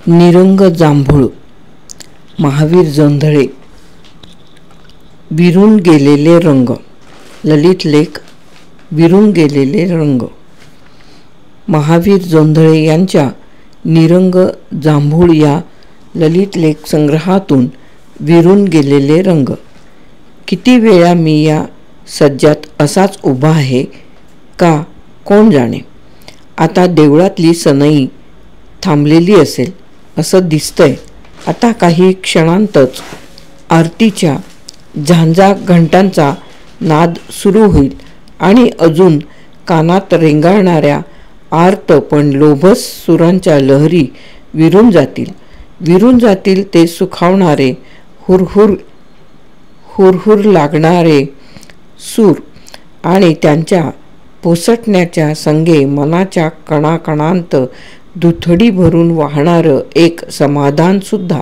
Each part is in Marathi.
निरंग जांभूळ. महावीर जोंधळे. विरून गेलेले रंग. ललित लेख विरून गेलेले रंग. महावीर जोंधळे यांच्या निरंग जांभूळ या ललित लेख संग्रहातून विरून गेलेले रंग. किती वेळा मी या सज्जात असाच उभा आहे का कोण जाणे. आता देवळातली सनई थांबलेली असेल असं दिसतंय. आता काही क्षणांतच आरतीच्या झांजा घंटांचा नाद सुरू होईल आणि अजून कानात रेंगाळणाऱ्या आर्त पण लोभस सुरांच्या लहरी विरून जातील. विरून जातील ते सुखावणारे हुरहुर लागणारे सूर आणि त्यांच्या पोसटण्याच्या संगे मनाच्या कणाकणांत दुथडी भरून वाहणारं एक समाधानसुद्धा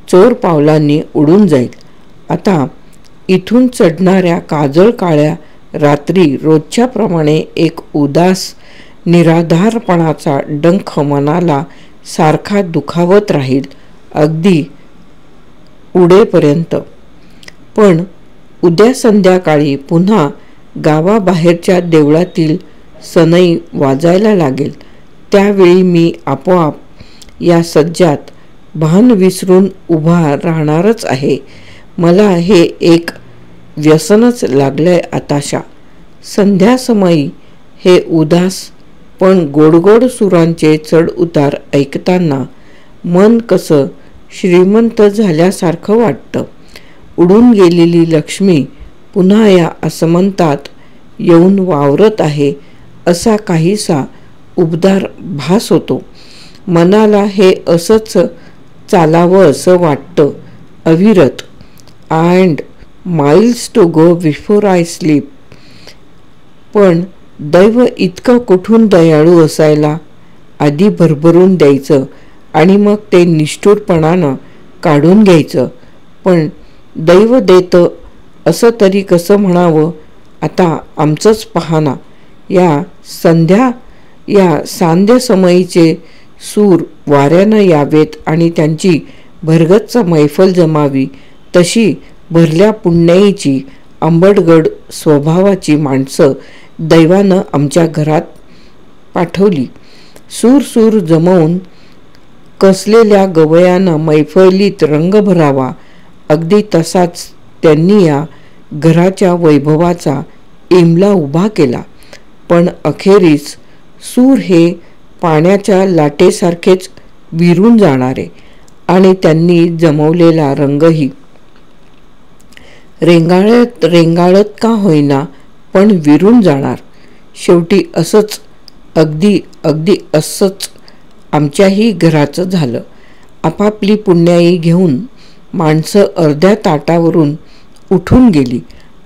चोर पावलांनी उडून जाईल. आता इथून चढणाऱ्या काजळ काळ्या रात्री रोजच्याप्रमाणे एक उदास निराधारपणाचा डंख मनाला सारखा दुखावत राहील अगदी उडेपर्यंत. पण उद्या संध्याकाळी पुन्हा गावाबाहेरच्या देवळातील सनई वाजायला लागेल. त्यावेळी मी आपोआप या सज्जात भान विसरून उभा राहणारच आहे. मला हे एक व्यसनच लागलंय आताशा. संध्यासमयी हे उदास पण गोडगोड सुरांचे चढ उतार ऐकताना मन कसं श्रीमंत झाल्यासारखं वाटतं. उडून गेलेली लक्ष्मी पुन्हा या असमंतात येऊन वावरत आहे असा काहीसा उबदार भास होतो. मनाला हे असंच चालावं असं वाटतं अविरत. And miles to go before I sleep. पण दैव इतकं कुठून दयाळू असायला. आधी भरभरून द्यायचं आणि मग ते निष्ठुरपणानं काढून घ्यायचं. पण दैव देतं असं तरी कसं म्हणावं. आता आमचंच पहाना. या सांध्यसमयीचे सूर वाऱ्यानं यावेत आणि त्यांची भरगच्च मैफल जमावी तशी भरल्या पुण्याईची आंबटगड स्वभावाची माणसं दैवानं आमच्या घरात पाठवली. सूर जमवून कसलेल्या गवयानं मैफलीत रंग भरावा अगदी तसाच त्यांनी या घराच्या वैभवाचा इमला उभा केला. पण अखेरीस सूर हे पाण्याच्या लाटेसारखेच विरून जाणारे आणि त्यांनी जमवलेला रंगही रेंगाळत का होईना पण विरून जाणार. शेवटी असंच अगदी असंच आमच्याही घराचं झालं. आपापली पुण्याई घेऊन माणसं अर्ध्या ताटावरून उठून गेली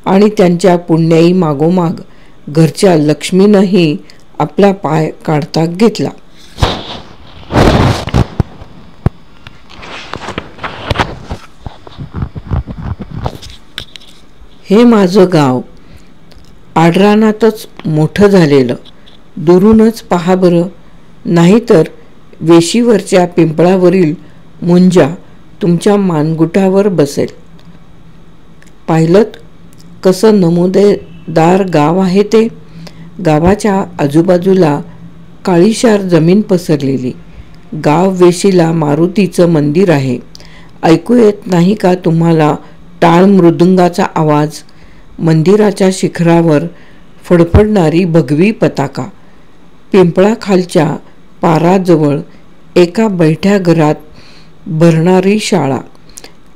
आणि त्यांच्या पुण्याई मागोमाग घरच्या लक्ष्मीनंही आपला पाय काढता घेतला. हे माझं गाव आडरानातच मोठं झालेलं. दुरूनच पहा बरं. नाहीतर वेशीवरच्या पिंपळावरील मुंजा तुमच्या मानगुटावर बसेल. पाहिलंत कसं नमुदेदार गाव आहे ते. गावाच्या आजूबाजूला काळीशार जमीन पसरलेली. गाव वेशीला मारुतीचं मंदिर आहे. ऐकू येत नाही का तुम्हाला टाळ मृदुंगाचा आवाज. मंदिराच्या शिखरावर फडफडणारी भगवी पताका. पिंपळाखालच्या पाराजवळ एका बैठ्या घरात भरणारी शाळा.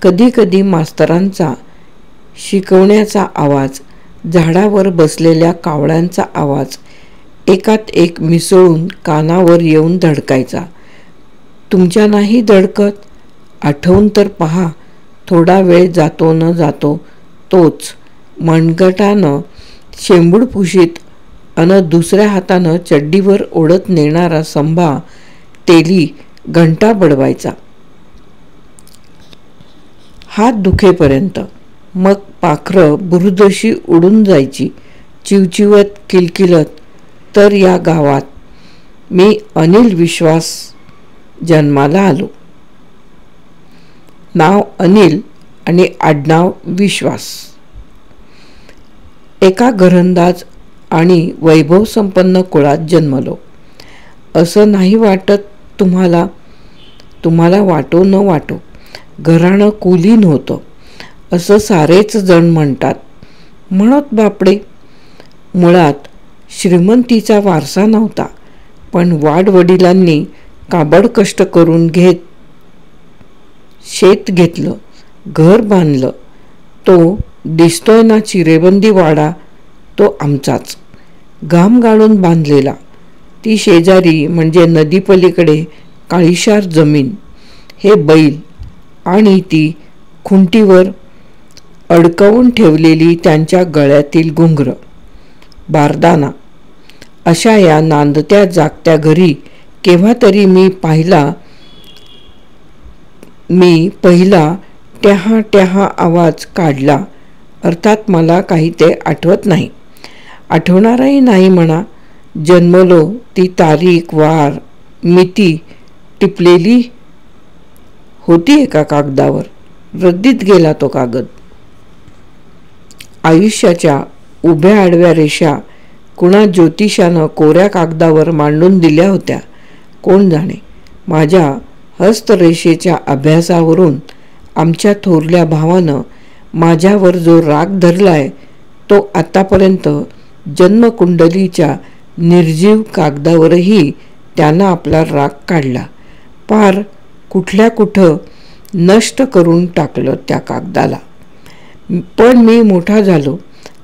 कधी मास्तरांचा शिकवण्याचा आवाज. झाडावर बसलेल्या कावळ्यांचा आवाज एकात एक मिसळून कानावर येऊन धडकायचा. तुमच्या नाही धडकत? आठवून तर पहा. थोडा वेळ जातो न जातो तोच मनगटानं शेंबूड पुशीत अन दुसऱ्या हातानं चड्डीवर ओढत नेणारा संभा तेली घंटा बडवायचा हात दुखेपर्यंत. मग पाखरं बुरुजशी उडून जायची चिवचिवत किलकिलत. तर या गावात मी अनिल विश्वास जन्माला आलो. नाव अनिल आणि आडनाव विश्वास. एका घरंदाज आणि वैभवसंपन्न कुळात जन्मलो. असं नाही वाटत तुम्हाला वाटो न वाटो, घराणं कुलीन होतं असं सारेच जण म्हणतात. म्हणत बापडे. मुळात श्रीमंतीचा वारसा नव्हता, पण वाडवडिलांनी काबड कष्ट करून शेत घेतलं, घर बांधलं. तो दिसतोय ना चिरेबंदी वाडा, तो आमचाच. घाम गाळून बांधलेला. ती शेजारी म्हणजे नदीपलीकडे काळीशार जमीन, हे बैल आणि ती खुंटीवर अडकवून ठेवलेली त्यांच्या गळ्यातील घुंगरं, बारदाना, अशा या नांदत्या जागत्या घरी केव्हा तरी मी पहिला ट्याहा ट्याहा आवाज काढला. अर्थात मला काही ते आठवत नाही, आठवणारही नाही म्हणा. जन्मलो ती तारीख, वार, मिती टिपलेली होती एका कागदावर. रद्दीत गेला तो कागद. आयुष्याच्या उभ्या आडव्या रेषा कुणा ज्योतिषानं कोऱ्या कागदावर मांडून दिल्या होत्या, कोण जाणे. माझ्या हस्तरेषेच्या अभ्यासावरून आमच्या थोरल्या भावानं माझ्यावर जो राग धरलाय, तो आतापर्यंत जन्मकुंडलीच्या निर्जीव कागदावरही त्यानं आपला राग काढला. पार कुठल्या कुठं नष्ट करून टाकलं त्या कागदाला. पण मी मोठा झालो.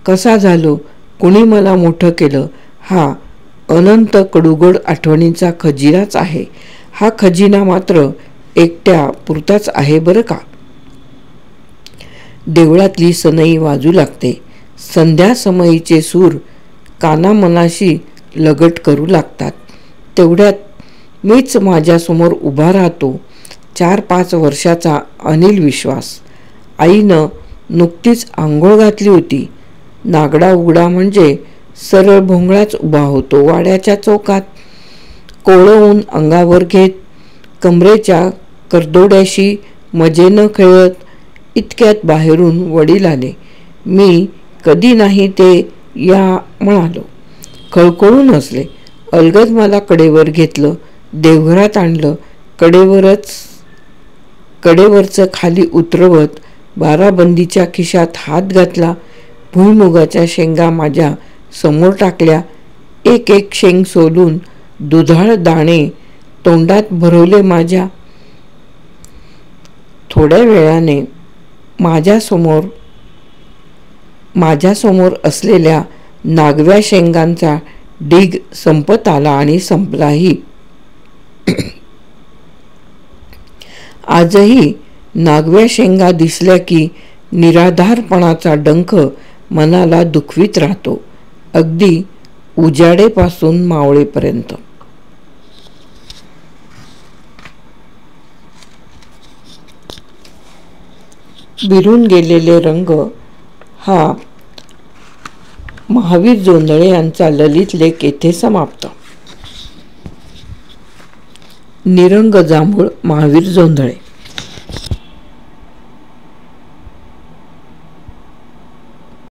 कसा झालो, कुणी मला मोठं केलं, हा अनंत कडूगोड आठवणींचा खजिनाच आहे. हा खजिना मात्र एकट्या पुरताच आहे बरं का. देवळातली सनई वाजू लागते. संध्या समयीचे सूर कानामनाशी लगट करू लागतात. तेवढ्यात मीच माझ्यासमोर उभा राहतो, 4-5 वर्षाचा अनिल विश्वास. आईनं नुकतीच आंघोळ घातली होती. नागडा उघडा म्हणजे सरळ भोंगळाच उभा होतो वाड्याच्या चौकात. कोवळं ऊन अंगावर घेत कमरेच्या करदोड्याशी मजेनं खेळत इतक्यात बाहेरून वडील आले. मी कधी नाही ते या म्हणालो. खळखळून हसले. अलगद मला कडेवर घेतलं, देवघरात आणलं. कडेवरचं खाली उतरवत बाराबंदीच्या खिशात हात घातला. भुईमुगाच्या शेंगा माझ्या समोर टाकल्या. एक एक शेंग सोलून दुधाळ दाणे तोंडात भरवले माझ्या. थोड्या वेळाने माझ्यासमोर असलेल्या नागव्या शेंगांचा ढीग संपत आला आणि संपलाही. आजही नागव्या शेंगा दिसल्या की निराधारपणाचा डंख मनाला दुखवीत राहतो, अगदी उजाडेपासून मावळेपर्यंत. बिरून गेलेले रंग हा महावीर जोंधळे यांचा ललित लेख येथे समाप्त. निरंग जांभूळ, महावीर जोंधळे.